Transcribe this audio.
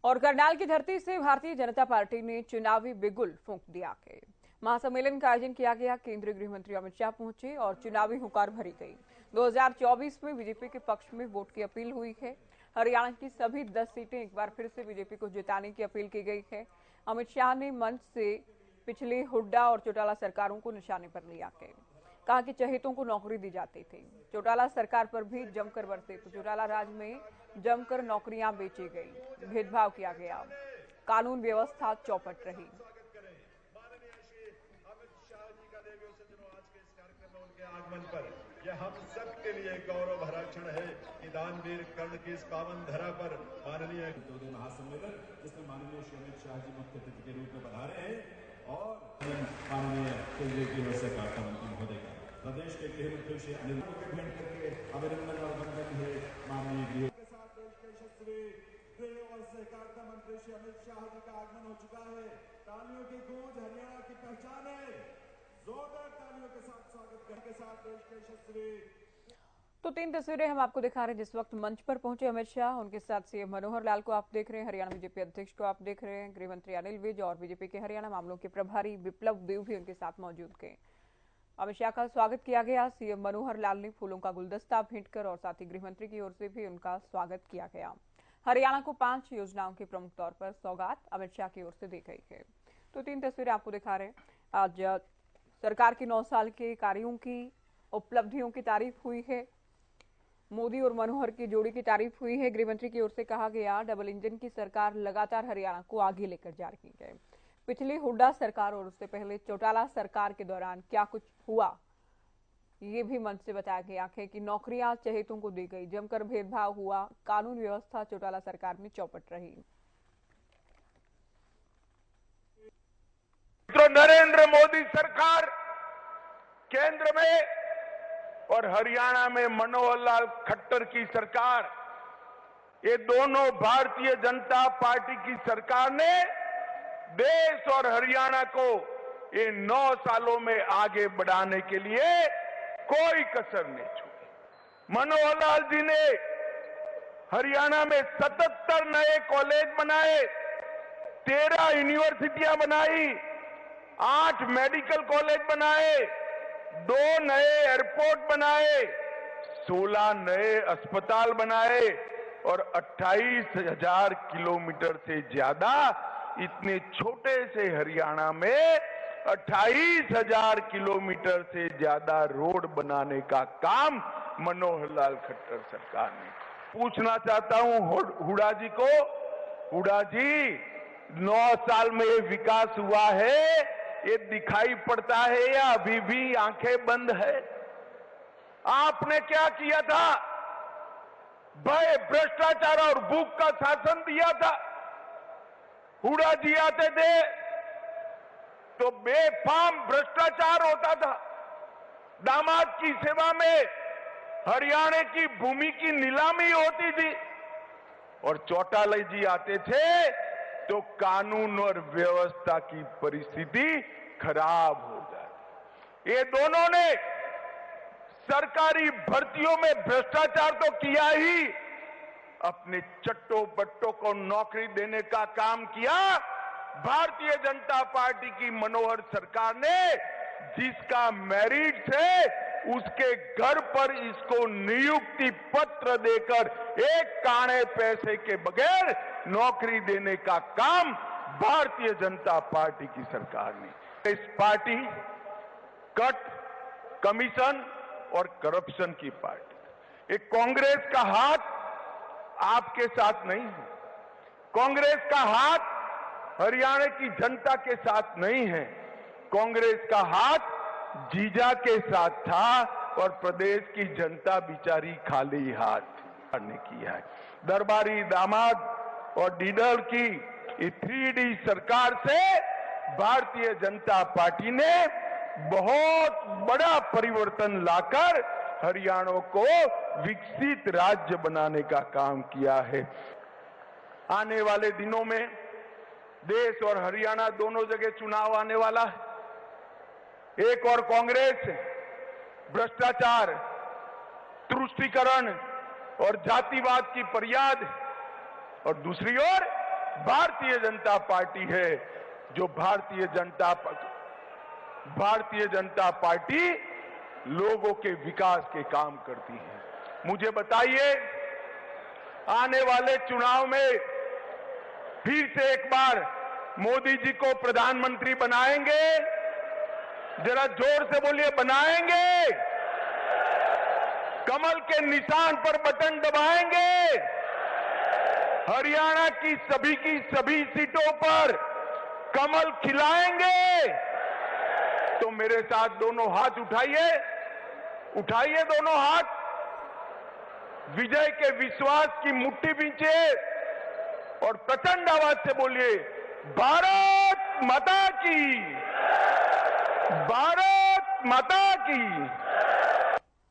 और करनाल की धरती से भारतीय जनता पार्टी ने चुनावी बिगुल फूंक दिया के महासम्मेलन का आयोजन किया गया। केंद्रीय गृह मंत्री अमित शाह पहुंचे और चुनावी हुंकार भरी गई। 2024 में बीजेपी के पक्ष में वोट की अपील हुई है। हरियाणा की सभी 10 सीटें एक बार फिर से बीजेपी को जिताने की अपील की गई है। अमित शाह ने मंच से पिछले हुड्डा और चौटाला सरकारों को निशाने पर लिया है। कहा कि चहेतों को नौकरी दी जाती थी, चौटाला सरकार पर भी जमकर बरसे तो चौटाला राज में जमकर नौकरियां बेची गई, भेदभाव किया गया, कानून व्यवस्था चौपट रही। आगमन पर यह हम सबके लिए गौरव भरा क्षण है कि दानवीर कर्ण की इस पावन धरा पर माननीय महासम्मेलन जिसमें माननीय श्री अमित शाह जी मुख्य अतिथि के रूप में पधारे हैं और माननीय केंद्रीय गृह सरकार मंत्री महोदय का प्रदेश के गृह मंत्री श्री अनिल को भेंट करके अभिनंदन और वंदन है। माननीय गृह के साथ देश के यशस्वी गृह और सहकारिता मंत्री श्री अमित शाह जी का आगमन हो चुका है। तालियों की गूंज हरियाणा की पहचान है। जोरदार तालियों के साथ स्वागत करने के साथ देश के यशस्वी। तो 3 तस्वीरें हम आपको दिखा रहे हैं। जिस वक्त मंच पर पहुंचे अमित शाह, उनके साथ सीएम मनोहर लाल को आप देख रहे हैं, हरियाणा बीजेपी अध्यक्ष को आप देख रहे हैं, गृह मंत्री अनिल विज और बीजेपी के हरियाणा मामलों के प्रभारी विप्लव देव भी उनके साथ मौजूद थे। अमित शाह का स्वागत किया गया। सीएम मनोहर लाल ने फूलों का गुलदस्ता भेंट कर और साथ ही गृह मंत्री की ओर से भी उनका स्वागत किया गया। हरियाणा को 5 योजनाओं के प्रमुख तौर पर सौगात अमित शाह की ओर से दी गई है। तो 3 तस्वीरें आपको दिखा रहे हैं। आज सरकार के 9 साल के कार्यों की उपलब्धियों की तारीफ हुई है। मोदी और मनोहर की जोड़ी की तारीफ हुई है। गृहमंत्री की ओर से कहा गया डबल इंजन की सरकार लगातार हरियाणा को आगे लेकर जा रही है। पिछली हुड्डा सरकार और उससे पहले चौटाला सरकार के दौरान क्या कुछ हुआ ये भी मंच से बताया गया है कि नौकरियां चहेतों को दी गई, जमकर भेदभाव हुआ, कानून व्यवस्था चौटाला सरकार में चौपट रही। तो नरेंद्र मोदी सरकार केंद्र में और हरियाणा में मनोहर लाल खट्टर की सरकार, ये दोनों भारतीय जनता पार्टी की सरकार ने देश और हरियाणा को ये 9 सालों में आगे बढ़ाने के लिए कोई कसर नहीं छोड़ी। मनोहर लाल जी ने हरियाणा में 77 नए कॉलेज बनाए, 13 यूनिवर्सिटियां बनाई, 8 मेडिकल कॉलेज बनाए, 2 नए एयरपोर्ट बनाए, 16 नए अस्पताल बनाए और 28,000 किलोमीटर से ज्यादा इतने छोटे से हरियाणा में 28,000 किलोमीटर से ज्यादा रोड बनाने का काम मनोहर लाल खट्टर सरकार ने। पूछना चाहता हूं हुड्डा जी को, हुड्डा जी 9 साल में ये विकास हुआ है, ये दिखाई पड़ता है या अभी भी आंखें बंद है? आपने क्या किया था? भय, भ्रष्टाचार और भूख का शासन दिया था। हुड्डा जी आते थे तो बेफाम भ्रष्टाचार होता था। दामाद की सेवा में हरियाणा की भूमि की नीलामी होती थी और चौटाला जी आते थे तो कानून और व्यवस्था की परिस्थिति खराब हो जाती। ये दोनों ने सरकारी भर्तियों में भ्रष्टाचार तो किया ही, अपने चट्टो बट्टों को नौकरी देने का काम किया। भारतीय जनता पार्टी की मनोहर सरकार ने जिसका मेरिट है उसके घर पर इसको नियुक्ति पत्र देकर एक काणे पैसे के बगैर नौकरी देने का काम भारतीय जनता पार्टी की सरकार ने। इस पार्टी कट, कमीशन और करप्शन की पार्टी। एक कांग्रेस का हाथ आपके साथ नहीं है, कांग्रेस का हाथ हरियाणा की जनता के साथ नहीं है। कांग्रेस का हाथ जीजा के साथ था और प्रदेश की जनता बिचारी खाली हाथ ने किया है। दरबारी दामाद और डीडर की 3D सरकार से भारतीय जनता पार्टी ने बहुत बड़ा परिवर्तन लाकर हरियाणा को विकसित राज्य बनाने का काम किया है। आने वाले दिनों में देश और हरियाणा दोनों जगह चुनाव आने वाला है। एक और कांग्रेस भ्रष्टाचार, तुष्टीकरण और जातिवाद की फरियाद और दूसरी ओर भारतीय जनता पार्टी है, जो भारतीय जनता पार्टी लोगों के विकास के काम करती है। मुझे बताइए, आने वाले चुनाव में फिर से एक बार मोदी जी को प्रधानमंत्री बनाएंगे? जरा जोर से बोलिए, बनाएंगे? कमल के निशान पर बटन दबाएंगे? हरियाणा की सभी सीटों पर कमल खिलाएंगे? तो मेरे साथ दोनों हाथ उठाइए दोनों हाथ, विजय के विश्वास की मुट्ठी बींचिए और प्रचंड आवाज से बोलिए, भारत माता की, भारत माता की।